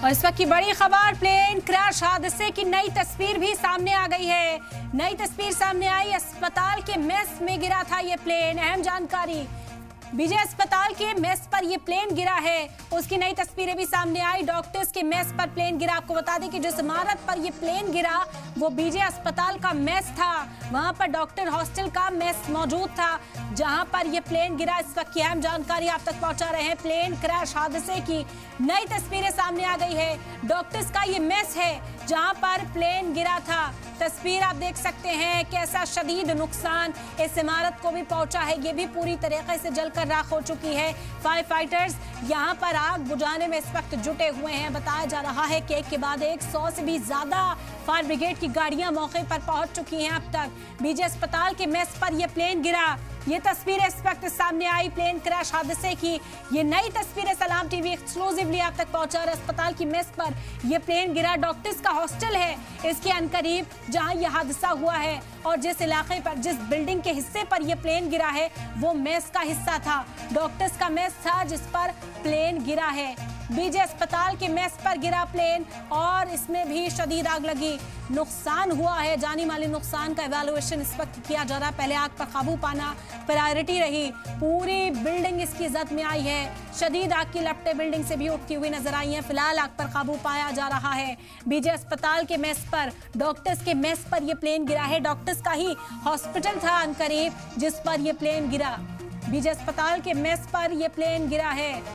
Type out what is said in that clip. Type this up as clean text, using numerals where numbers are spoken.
और इस वक्त की बड़ी खबर, प्लेन क्रैश हादसे की नई तस्वीर भी सामने आ गई है। नई तस्वीर सामने आई, अस्पताल के मेस में गिरा था ये प्लेन। अहम जानकारी, बीजे अस्पताल के मेस पर ये प्लेन गिरा है, उसकी नई तस्वीरें भी सामने आई। डॉक्टर्स के मेस पर प्लेन गिरा। आपको बता दें कि जिस इमारत पर ये प्लेन गिरा वो बीजे अस्पताल का मेस था। वहां पर डॉक्टर हॉस्टल का मेस मौजूद था जहां पर ये प्लेन गिरा। इस वक्त की अहम जानकारी आप तक पहुंचा रहे हैं। प्लेन क्रैश हादसे की नई तस्वीरें सामने आ गई है। डॉक्टर्स का ये मेस है जहां पर प्लेन गिरा था। तस्वीर आप देख सकते हैं कैसा शदीद नुकसान इस इमारत को भी पहुंचा है। ये भी पूरी तरीके से जलकर राख हो चुकी है। फायर फाइटर्स यहां पर आग बुझाने में इस वक्त जुटे हुए हैं। बताया जा रहा है कि एक के बाद 100 से भी ज्यादा फायर ब्रिगेड की गाड़ियां मौके पर पहुंच चुकी हैं। अब तक बीजे अस्पताल के मेस पर यह प्लेन गिरा। ये तस्वीरें इस वक्त सामने आई प्लेन क्रैश हादसे की। ये नई तस्वीरें सलाम टीवी एक्सक्लूसिवली आप तक पहुंचा रहा है। अस्पताल की मेस पर यह प्लेन गिरा। डॉक्टर्स का हॉस्टल है इसके अनकरीब जहां यह हादसा हुआ है, और जिस इलाके पर, जिस बिल्डिंग के हिस्से पर यह प्लेन गिरा है वो मेस का हिस्सा था। डॉक्टर्स का मेस था जिस पर प्लेन गिरा है। बीजे अस्पताल के मेस पर गिरा प्लेन और इसमें भी शदीद आग लगी। नुकसान हुआ है, जानी माली नुकसान का इवैल्यूएशन इस वक्त किया जा रहा है। पहले आग पर काबू पाना प्रायोरिटी रही। पूरी बिल्डिंग इसकी जद में आई है। शदीद आग की लपटें बिल्डिंग से भी उठती हुई नजर आई हैं। फिलहाल आग पर काबू पाया जा रहा है। बीजे अस्पताल के मेस पर, डॉक्टर्स के मेस पर यह प्लेन गिरा है। डॉक्टर्स का ही हॉस्पिटल था अनकरीब जिस पर यह प्लेन गिरा। बीजे अस्पताल के मेस पर यह प्लेन गिरा है।